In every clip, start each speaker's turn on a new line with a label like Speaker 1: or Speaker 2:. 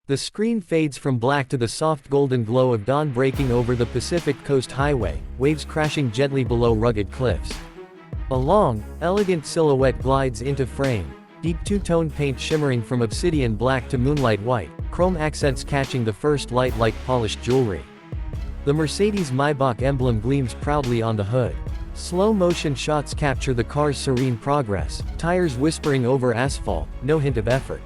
Speaker 1: The screen fades from black to the soft golden glow of dawn breaking over the Pacific Coast Highway, waves crashing gently below rugged cliffs. A long, elegant silhouette glides into frame, deep two-tone paint shimmering from obsidian black to moonlight white, chrome accents catching the first light like polished jewelry. The Mercedes-Maybach emblem gleams proudly on the hood. Slow-motion shots capture the car's serene progress, tires whispering over asphalt, no hint of effort.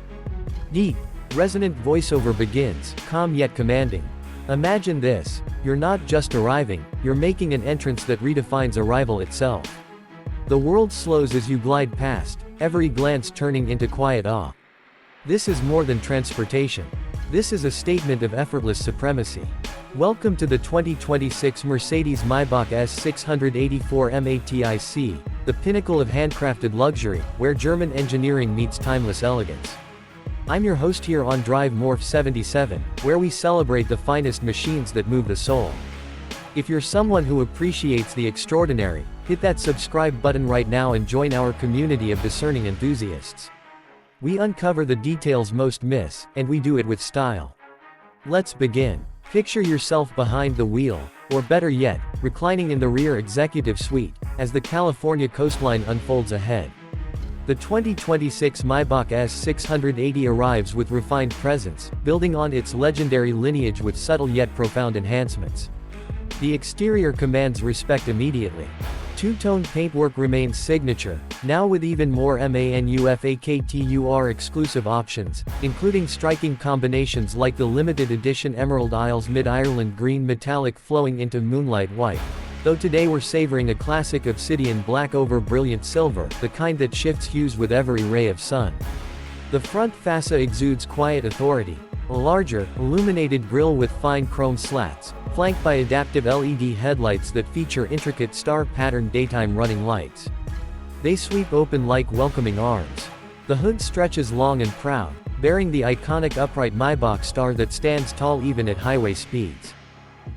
Speaker 1: Deep, resonant voiceover begins, calm yet commanding. Imagine this: you're not just arriving, you're making an entrance that redefines arrival itself. The world slows as you glide past, every glance turning into quiet awe. This is more than transportation. This is a statement of effortless supremacy. Welcome to the 2026 Mercedes-Maybach S 684 MATIC, the pinnacle of handcrafted luxury, where German engineering meets timeless elegance. I'm your host here on Drive Morph 77, where we celebrate the finest machines that move the soul. If you're someone who appreciates the extraordinary, hit that subscribe button right now and join our community of discerning enthusiasts. We uncover the details most miss, and we do it with style. Let's begin. Picture yourself behind the wheel, or better yet, reclining in the rear executive suite, as the California coastline unfolds ahead. The 2026 Maybach S 680 arrives with refined presence, building on its legendary lineage with subtle yet profound enhancements. The exterior commands respect immediately. Two-tone paintwork remains signature, now with even more MANUFACTUR exclusive options, including striking combinations like the limited edition Emerald Isles Mid-Ireland green metallic flowing into moonlight white. Though today we're savoring a classic obsidian black over brilliant silver, the kind that shifts hues with every ray of sun. The front fascia exudes quiet authority, a larger, illuminated grille with fine chrome slats, flanked by adaptive LED headlights that feature intricate star-patterned daytime running lights. They sweep open like welcoming arms. The hood stretches long and proud, bearing the iconic upright Maybach star that stands tall even at highway speeds.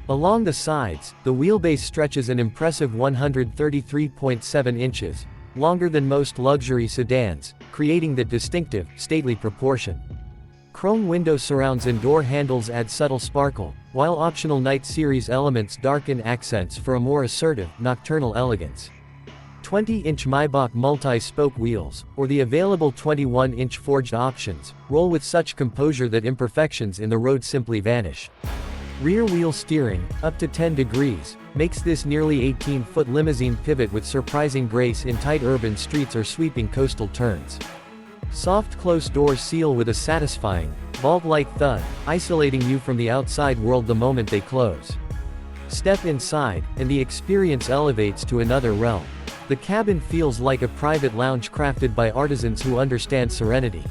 Speaker 1: Along the sides, the wheelbase stretches an impressive 133.7 inches, longer than most luxury sedans, creating that distinctive, stately proportion. Chrome window surrounds and door handles add subtle sparkle, while optional Night Series elements darken accents for a more assertive, nocturnal elegance. 20-inch Maybach multi-spoke wheels, or the available 21-inch forged options, roll with such composure that imperfections in the road simply vanish. Rear wheel steering, up to 10 degrees, makes this nearly 18-foot limousine pivot with surprising grace in tight urban streets or sweeping coastal turns. Soft close doors seal with a satisfying, vault-like thud, isolating you from the outside world the moment they close. Step inside, and the experience elevates to another realm. The cabin feels like a private lounge crafted by artisans who understand serenity.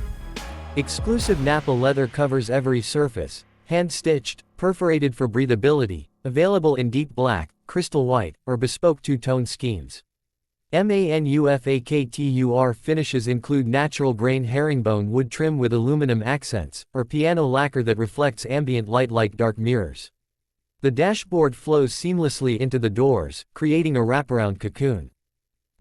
Speaker 1: Exclusive Napa leather covers every surface, hand-stitched, perforated for breathability, available in deep black, crystal white, or bespoke two-tone schemes. MANUFACTUR finishes include natural grain herringbone wood trim with aluminum accents, or piano lacquer that reflects ambient light like dark mirrors. The dashboard flows seamlessly into the doors, creating a wraparound cocoon.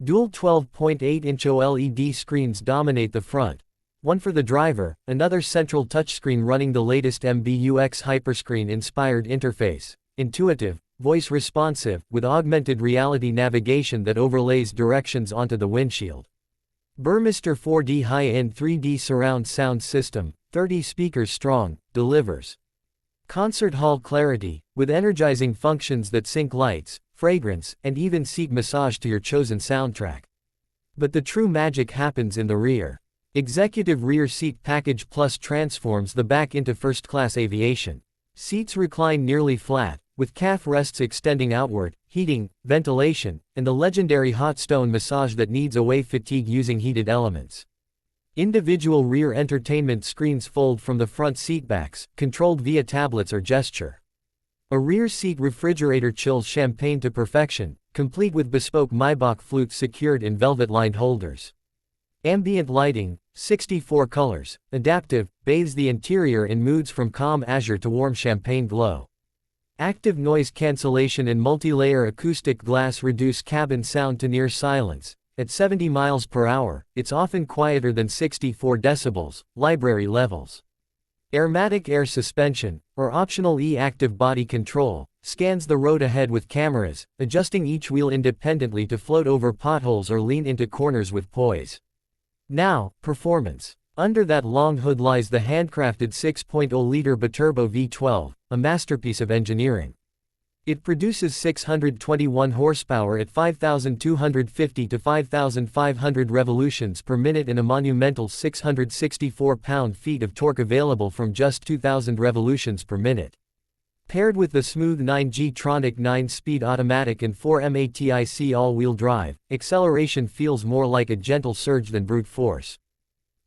Speaker 1: Dual 12.8-inch OLED screens dominate the front, one for the driver, another central touchscreen running the latest MBUX hyperscreen-inspired interface, intuitive, voice-responsive, with augmented reality navigation that overlays directions onto the windshield. Burmester 4D high-end 3D surround sound system, 30 speakers strong, delivers concert hall clarity, with energizing functions that sync lights, fragrance, and even seat massage to your chosen soundtrack. But the true magic happens in the rear. Executive Rear Seat Package Plus transforms the back into first-class aviation. Seats recline nearly flat, with calf rests extending outward, heating, ventilation, and the legendary hot stone massage that kneads away fatigue using heated elements. Individual rear entertainment screens fold from the front seatbacks, controlled via tablets or gesture. A rear seat refrigerator chills champagne to perfection, complete with bespoke Maybach flutes secured in velvet-lined holders. Ambient lighting, 64 colors, adaptive, bathes the interior in moods from calm azure to warm champagne glow. Active noise cancellation and multi-layer acoustic glass reduce cabin sound to near silence. At 70 miles per hour, it's often quieter than 64 decibels, library levels. Airmatic air suspension, or optional E-active body control, scans the road ahead with cameras, adjusting each wheel independently to float over potholes or lean into corners with poise. Now, performance. Under that long hood lies the handcrafted 6.0-liter biturbo V12, a masterpiece of engineering. It produces 621 horsepower at 5,250 to 5,500 revolutions per minute and a monumental 664 pound-feet of torque available from just 2,000 revolutions per minute. Paired with the smooth 9G-tronic 9-speed automatic and 4MATIC all-wheel drive, acceleration feels more like a gentle surge than brute force.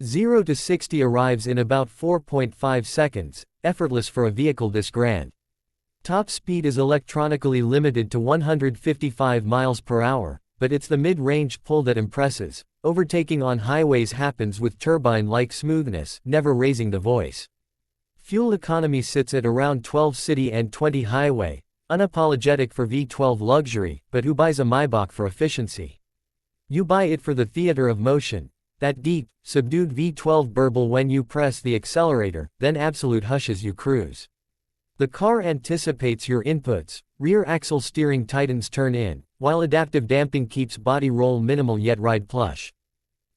Speaker 1: 0 to 60 arrives in about 4.5 seconds, effortless for a vehicle this grand. Top speed is electronically limited to 155 miles per hour, but it's the mid-range pull that impresses. Overtaking on highways happens with turbine-like smoothness, never raising the voice. Fuel economy sits at around 12 city and 20 highway, unapologetic for V12 luxury, but who buys a Maybach for efficiency? You buy it for the theater of motion, that deep, subdued V12 burble when you press the accelerator, then absolute hush as you cruise. The car anticipates your inputs, rear axle steering tightens turn in, while adaptive damping keeps body roll minimal yet ride plush.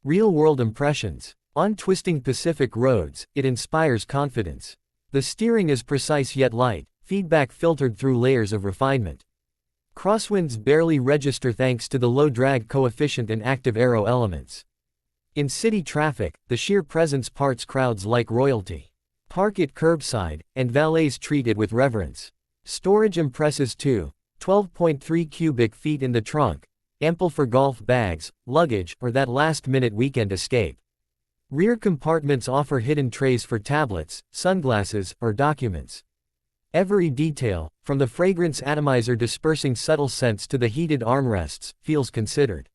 Speaker 1: Real-world impressions. On twisting Pacific roads, it inspires confidence. The steering is precise yet light, feedback filtered through layers of refinement. Crosswinds barely register thanks to the low drag coefficient and active aero elements. In city traffic, the sheer presence parts crowds like royalty. Park it curbside, and valets treat it with reverence. Storage impresses too. 12.3 cubic feet in the trunk, ample for golf bags, luggage, or that last-minute weekend escape. Rear compartments offer hidden trays for tablets, sunglasses, or documents. Every detail, from the fragrance atomizer dispersing subtle scents to the heated armrests, feels considered.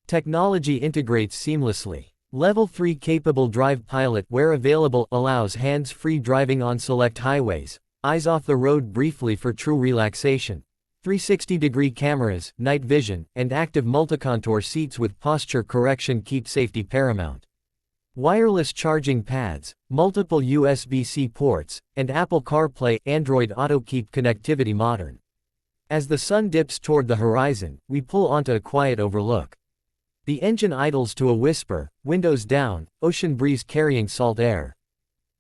Speaker 1: Technology integrates seamlessly. Level 3 capable Drive Pilot, where available, allows hands-free driving on select highways, eyes off the road briefly for true relaxation. 360-degree cameras, night vision, and active multicontour seats with posture correction keep safety paramount. Wireless charging pads, multiple USB-C ports, and Apple CarPlay, Android Auto keep connectivity modern. As the sun dips toward the horizon, we pull onto a quiet overlook. The engine idles to a whisper, windows down, ocean breeze carrying salt air.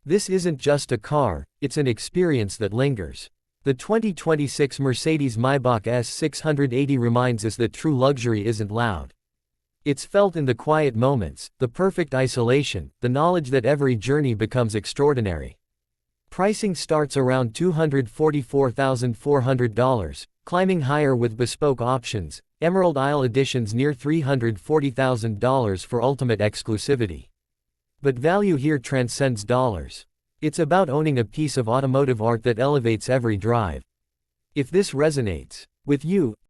Speaker 1: This isn't just a car, it's an experience that lingers. The 2026 Mercedes-Maybach S 680 reminds us that true luxury isn't loud. It's felt in the quiet moments, the perfect isolation, the knowledge that every journey becomes extraordinary. Pricing starts around $244,400, climbing higher with bespoke options, Emerald Isle editions near $340,000 for ultimate exclusivity. But value here transcends dollars. It's about owning a piece of automotive art that elevates every drive. If this resonates with you,